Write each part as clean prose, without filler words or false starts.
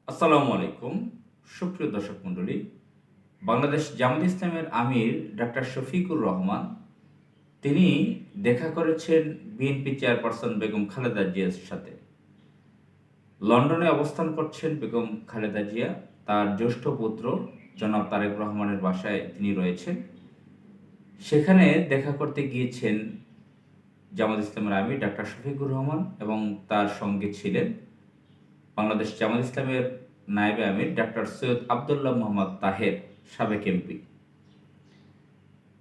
আসসালামু আলাইকুম। সুপ্রিয় দর্শক মণ্ডলী, বাংলাদেশ জামাত ইসলামের আমির ডাক্তার শফিকুর রহমান তিনি দেখা করেছেন বিএনপি চেয়ারপারসন বেগম খালেদা জিয়ার সাথে। লন্ডনে অবস্থান করছেন বেগম খালেদা জিয়া। তার জ্যেষ্ঠ পুত্র জনাব তারেক রহমানের বাসায় তিনি রয়েছেন। সেখানে দেখা করতে গিয়েছেন জামাত ইসলামের আমির ডাক্তার শফিকুর রহমান এবং তার সঙ্গে ছিলেন বাংলাদেশ জামাত ইসলামের নায়েবে আমির ডাক্তার সৈয়দ আবদুল্লাহ মোহাম্মদ তাহের, সাবেক এমপি।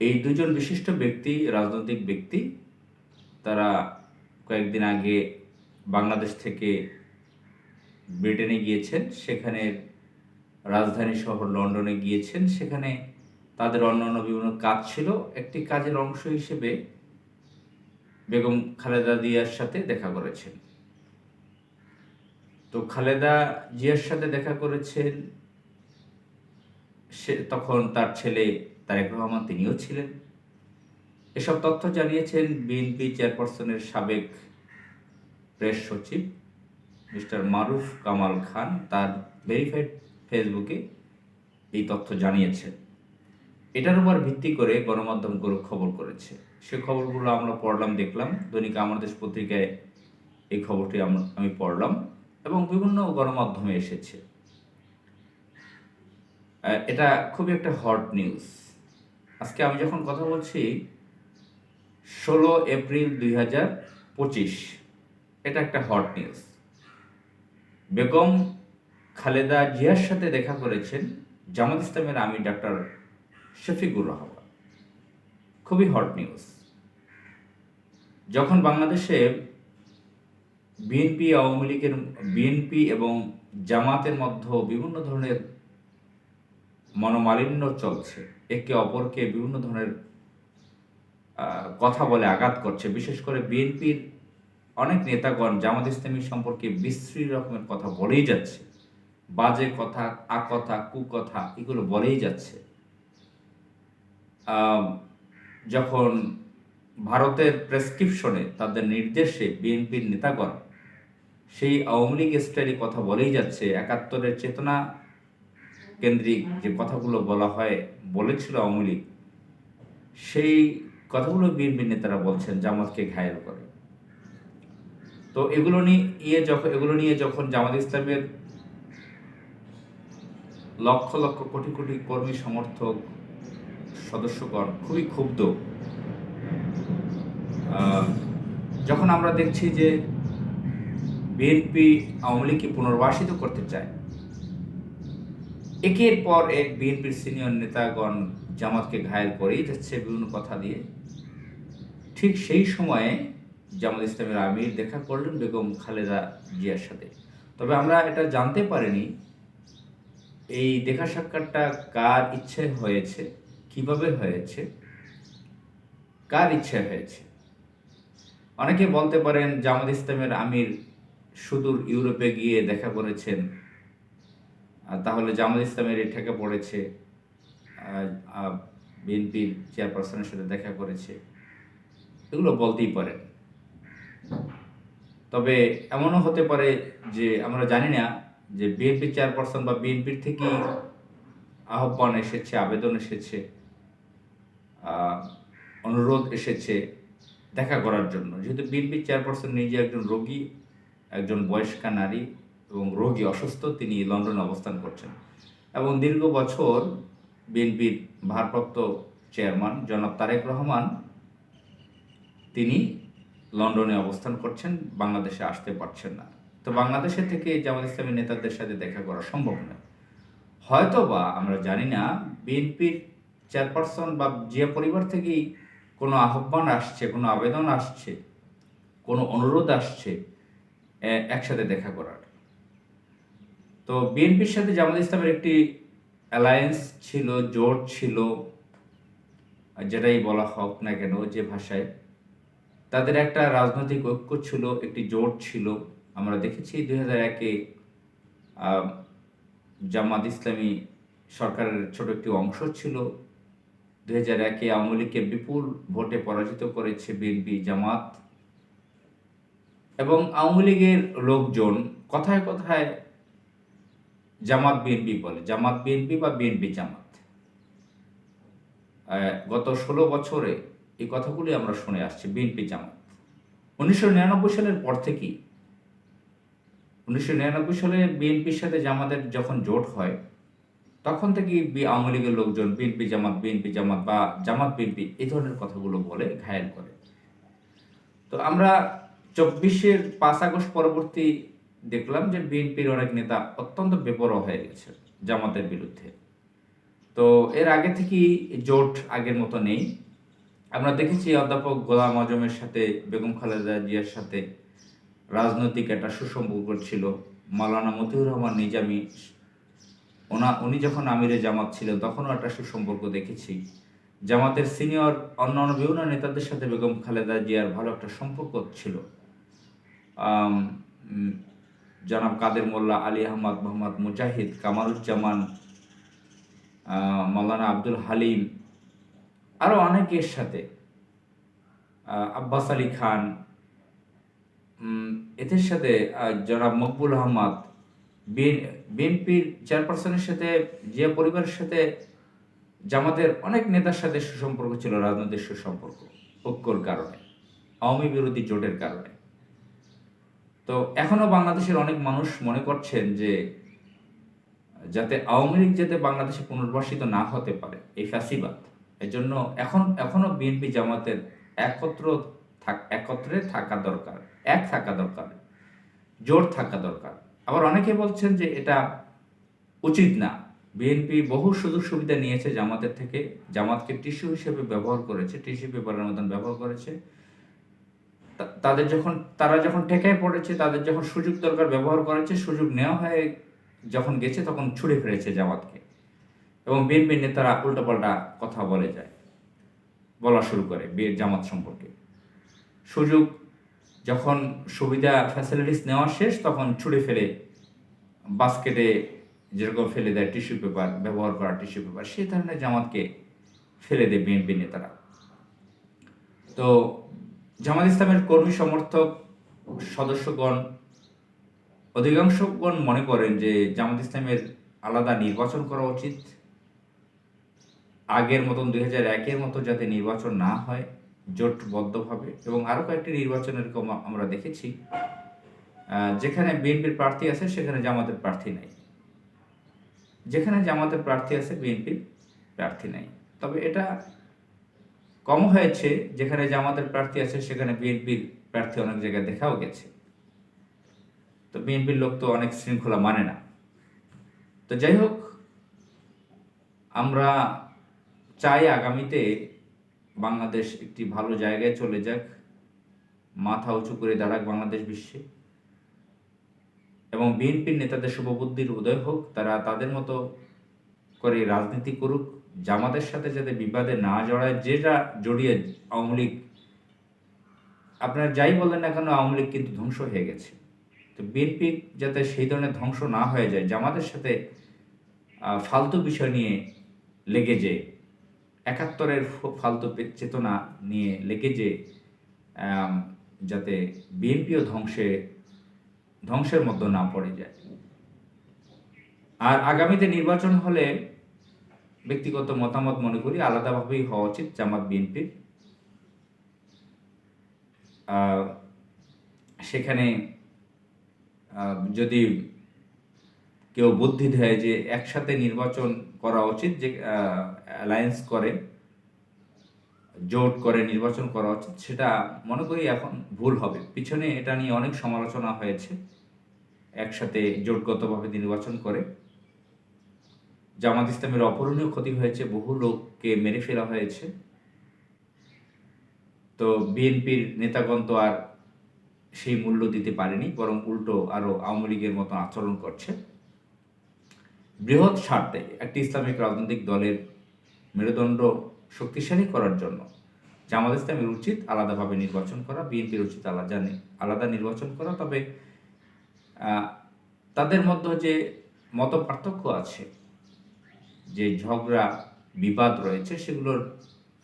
এই দুজন বিশিষ্ট ব্যক্তি, রাজনৈতিক ব্যক্তি, তারা কয়েকদিন আগে বাংলাদেশ থেকে ব্রিটেনে গিয়েছেন। সেখানে রাজধানী শহর লন্ডনে গিয়েছেন। সেখানে তাদের অন্যান্য বিভিন্ন কাজ ছিল। একটি কাজের অংশ হিসেবে বেগম খালেদা জিয়ার সাথে দেখা করেছেন। তো খালেদা জিয়ার সাথে দেখা করেছেন, সে তখন তার ছেলে তারেক রহমান তিনিও ছিলেন। এসব তথ্য জানিয়েছেন বিএনপি চেয়ারপারসনের সাবেক প্রেস সচিব মিস্টার মারুফ কামাল খান। তার ভেরিফাইড ফেসবুকে এই তথ্য জানিয়েছেন। এটার উপর ভিত্তি করে গণমাধ্যমগুলো খবর করেছে। সে খবরগুলো আমরা পড়লাম, দেখলাম। দৈনিক আমার দেশ পত্রিকায় এই খবরটি আমি পড়লাম এবং বিভিন্ন গণমাধ্যমে এসেছে। এটা খুবই একটা হট নিউজ। আজকে আমি যখন কথা বলছি 16 এপ্রিল 2025, এটা একটা হট নিউজ। বেগম খালেদা জিয়ার সাথে দেখা করেছেন জামাত ইসলামের আমির ডাক্তার শফিকুর রহমান। খুবই হট নিউজ। যখন বাংলাদেশে বিএনপি এবং জামাতের মধ্যে বিভিন্ন ধরনের মনোমালিন্য চলছে, একে অপরকে বিভিন্ন ধরনের কথা বলে আঘাত করছে, বিশেষ করে বিএনপির অনেক নেতাগণ জামাত ইসলামী সম্পর্কে বিশ্রী রকমের কথা বলেই যাচ্ছে। বাজে কথা, আকথা, কুকথা এগুলো বলেই যাচ্ছে। যখন ভারতের প্রেসক্রিপশনে তাদের নির্দেশে বিএনপির নেতাগণ সেই আওয়ামী লীগ স্টাইলে কথা বলেই যাচ্ছে, ৭১-এর চেতনা কেন্দ্রিক যে কথাগুলো বলেছিল আওয়ামী লীগ, সেই কথাগুলো বিএনপির নেতারা বলছেন জামাতকে ঘায়েল করে। তো এগুলো নিয়ে যখন জামাত ইসলামের লক্ষ লক্ষ কোটি কোটি কর্মী সমর্থক সদস্যগণ খুবই ক্ষুব্ধ, যখন আমরা দেখছি যে বিএনপি আওয়ামী লীগকে পুনর্বাসিত করতে চায়, একের পর এক বিএনপির সিনিয়র নেতাগণ জামাতকে ঘায়েল করেই যাচ্ছে বিভিন্ন কথা দিয়ে। ঠিক সেই সময়ে জামাত ইসলামের আমির দেখা করলেন বেগম খালেদা জিয়ার সাথে। তবে আমরা এটা জানতে পারিনি এই দেখা সাক্ষাৎটা কার ইচ্ছে হয়েছে, কিভাবে হয়েছে, কার ইচ্ছে হয়েছে। অনেকে বলতে পারেন জামাত ইসলামের আমির সুদূর ইউরোপে গিয়ে দেখা করেছেন, তাহলে জামাত ইসলামের এই ঠেকে পড়েছে, বিএনপির চেয়ারপারসনের সাথে দেখা করেছে, এগুলো বলতেই পারেন। তবে এমনও হতে পারে যে আমরা জানি না যে বিএনপি চেয়ারপারসন বা বিএনপির থেকে আহ্বান এসেছে, আবেদন এসেছে, অনুরোধ এসেছে দেখা করার জন্য। যেহেতু বিএনপি চেয়ারপারসন নিজে একজন রোগী, একজন বয়স্কা নারী এবং রোগী, অসুস্থ, তিনি লন্ডনে অবস্থান করছেন এবং দীর্ঘ বছর বিএনপির ভারপ্রাপ্ত চেয়ারম্যান জনাব তারেক রহমান তিনি লন্ডনে অবস্থান করছেন, বাংলাদেশে আসতে পারছেন না। তো বাংলাদেশে থেকে জামাত ইসলামী নেতাদের সাথে দেখা করা সম্ভব নয়। হয়তো বা আমরা জানি না বিএনপির চেয়ারপারসন বা জিয়া পরিবার থেকেই কোনো আহ্বান আসছে, কোনো আবেদন আসছে, কোনো অনুরোধ আসছে একসাথে দেখা করার। তো বিএনপির সাথে জামাত ইসলামের একটি অ্যালায়েন্স ছিল, জোট ছিল, যেটাই বলা হোক না কেন, যে ভাষায়, তাদের একটা রাজনৈতিক ঐক্য ছিল, একটি জোট ছিল। আমরা দেখেছি 2001-এ জামাত ইসলামী সরকারের ছোট একটি অংশ ছিল। 2001-এ আওয়ামী লীগকে বিপুল ভোটে পরাজিত করেছে বিএনপি, জামাত এবং আওয়ামী লীগের লোকজন কথায় কথায় জামাত বিএনপি বলে, জামাত বিএনপি বা বিএনপি জামাত। গত ১৬ বছরে এই কথাগুলি আমরা শুনে আসছি, বিএনপি জামাত। ১৯৯৯ সালের পর থেকেই, ১৯৯৯ সালে বিএনপির সাথে জামাতের যখন জোট হয়, তখন থেকেই আওয়ামী লীগের লোকজন বিএনপি জামাত বা জামাত বিএনপি এই ধরনের কথাগুলো বলে ঘায়েল করে। তো আমরা ২৪-এর ৫ আগস্ট পরবর্তী দেখলাম যে বিএনপির অনেক নেতা অত্যন্ত বেপরোয়া হয়ে গেছে জামাতের বিরুদ্ধে। তো এর আগে থেকেই জোট আগের মতো নেই। আমরা দেখেছি অধ্যাপক গোলাম আজমের সাথে বেগম খালেদা জিয়ার সাথে রাজনৈতিক একটা সুসম্পর্ক ছিল। মাওলানা মতিউর রহমান নিজামী উনি যখন আমিরে জামাত ছিলেন তখনও একটা সুসম্পর্ক দেখেছি। জামাতের সিনিয়র অন্যান্য বিভিন্ন নেতাদের সাথে বেগম খালেদা জিয়ার ভালো একটা সম্পর্ক ছিল। জনাব কাদের মোল্লা, আলী আহমদ, মোহাম্মদ মুজাহিদ, কামারুজ্জামান, মাওলানা আব্দুল হালিম, আরও অনেকের সাথে, আব্বাস আলী খান, এদের সাথে জনাব মকবুল আহমদ, বিএনপির চেয়ারপারসনের সাথে, জিয়া পরিবারের সাথে জামাতের অনেক নেতার সাথে সুসম্পর্ক ছিল, রাজনৈতিক সুসম্পর্ক, ঐক্যর কারণে, আওয়ামী বিরোধী জোটের কারণে। তো এখনও বাংলাদেশের অনেক মানুষ মনে করছেন যে যাতে আওয়ামী লীগ যাতে বাংলাদেশে পুনর্বাসিত না হতে পারে, এই ফ্যাসিবাদ, এর জন্য এখনও বিএনপি জামাতের একত্রে থাকা দরকার, থাকা দরকার, জোট থাকা দরকার। আবার অনেকে বলছেন যে এটা উচিত না। বিএনপি বহু সুযোগ সুবিধা নিয়েছে জামাতের থেকে, জামাতকে টিস্যু হিসেবে ব্যবহার করেছে, টিস্যু পেপারের মতন ব্যবহার করেছে। তারা যখন ঠেকায় পড়েছে, তাদের যখন সুযোগ দরকার ব্যবহার করেছে, সুযোগ নেওয়া হয়ে যখন গেছে তখন ছুড়ে ফেলেছে জামাতকে। এবং বিএনপির নেতারা উল্টাপাল্টা কথা বলা শুরু করে জামাত সম্পর্কে। যখন সুবিধা ফ্যাসিলিটিস নেওয়া শেষ তখন ছুড়ে ফেলে, বাস্কেটে যেরকম ফেলে দেয় টিস্যু পেপার, ব্যবহার করা টিস্যু পেপার, সেই ধরনের জামাতকে ফেলে দেয় বিএনপি নেতারা। তো জামাত ইসলামের কর্মী সমর্থক সদস্যগণ, অধিকাংশগণ মনে করেন যে জামাত ইসলামের আলাদা নির্বাচন করা উচিত। আগের মতন ২০০১-এর মতো যাতে নির্বাচন না হয় জোটবদ্ধভাবে। এবং আরও কয়েকটি নির্বাচন এরকম আমরা দেখেছি যেখানে বিএনপির প্রার্থী আছে সেখানে জামাতের প্রার্থী নাই, যেখানে জামাতের প্রার্থী আছে বিএনপির প্রার্থী নাই। তবে এটা কম হয়েছে, যেখানে জামাতের প্রার্থী আছে সেখানে বিএনপির প্রার্থী অনেক জায়গায় দেখাও গেছে। তো বিএনপির লোক তো অনেক শৃঙ্খলা মানে না। তো যাই হোক, আমরা চাই আগামীতে বাংলাদেশ একটি ভালো জায়গায় চলে যাক, মাথা উঁচু করে দাঁড়াক বাংলাদেশ বিশ্বে, এবং বিএনপির নেতাদের শুভবুদ্ধির উদয় হোক, তারা তাদের মতো করে রাজনীতি করুক, জামাতের সাথে যাতে বিবাদে না জড়ায়। যেটা জড়িয়ে আওয়ামী লীগ, আপনারা যাই বলেন না কেন, আওয়ামী লীগ কিন্তু ধ্বংস হয়ে গেছে। তো বিএনপি যাতে সেই ধরনের ধ্বংস না হয়ে যায়, জামাতের সাথে ফালতু বিষয় নিয়ে লেগে যে ৭১-এর ফালতু চেতনা নিয়ে লেগে যে যাতে বিএনপিও ধ্বংসের মধ্যে না পড়ে যায়। আর আগামীতে নির্বাচন হলে ব্যক্তিগত মতামত মনে করি আলাদাভাবেই হওয়া উচিত জামাত বিএনপির। সেখানে যদি কেউ বুদ্ধি দেয় যে একসাথে নির্বাচন করা উচিত, যে অ্যালায়েন্স করে, জোট করে নির্বাচন করা উচিত, সেটা মনে করি এখন ভুল হবে। পিছনে এটা নিয়ে অনেক সমালোচনা হয়েছে। একসাথে জোটগতভাবে নির্বাচন করে জামাত ইসলামের অপূরণীয় ক্ষতি হয়েছে, বহু লোককে মেরে ফেলা হয়েছে। তো বিএনপির নেতাগণ তো আর সেই মূল্য দিতে পারেনি, বরং উল্টো আরও আওয়ামী লীগের মতো আচরণ করছে। বৃহৎ স্বার্থে একটি ইসলামিক রাজনৈতিক দলের মেরুদণ্ড শক্তিশালী করার জন্য জামাত ইসলামের উচিত আলাদাভাবে নির্বাচন করা, বিএনপির উচিত আলাদা নির্বাচন করা। তবে তাদের মধ্যে যে মত পার্থক্য আছে, যে ঝগড়া বিবাদ রয়েছে, সেগুলোর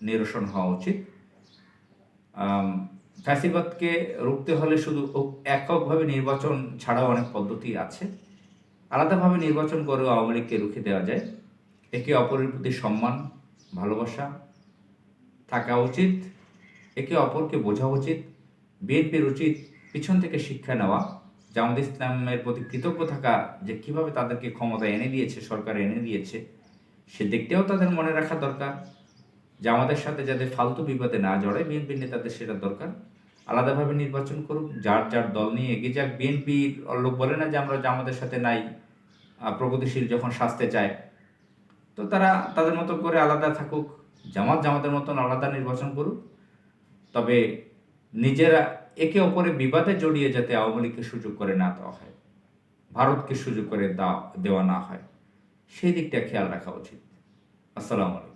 নিরসন হওয়া উচিত। ফ্যাসিবাদকে রুখতে হলে শুধু এককভাবে নির্বাচন ছাড়াও অনেক পদ্ধতি আছে। আলাদাভাবে নির্বাচন করেও আওয়ামী লীগকে রুখে দেওয়া যায়। একে অপরের প্রতি সম্মান, ভালোবাসা থাকা উচিত, একে অপরকে বোঝা উচিত। বিএনপির উচিত পিছন থেকে শিক্ষা নেওয়া, জামাত ইসলামের প্রতি কৃতজ্ঞ থাকা, যে কীভাবে তাদেরকে ক্ষমতা এনে দিয়েছে, সরকার এনে দিয়েছে, সে দিকটাও তাদের মনে রাখা দরকার। জামাতের সাথে যাতে ফালতু বিপদে না জড়ায় বিএনপির নেতাদের, সেটা দরকার। আলাদাভাবে নির্বাচন করুক, যার যার দল নিয়ে এগিয়ে যাক। বিএনপির লোক বলে না যে আমরা জামাতের সাথে নাই, প্রগতিশীল যখন সাজতে চায়, তো তারা তাদের মতো করে আলাদা থাকুক। জামাত জামাতের মতন আলাদা নির্বাচন করুক। তবে নিজেরা একে অপরের বিবাদে জড়িয়ে যাতে আওয়ামী লীগকে সুযোগ করে না দেওয়া হয়, ভারতকে সুযোগ করে দেওয়া না হয়, সেই দিকটা খেয়াল রাখা উচিত। আসসালামু আলাইকুম।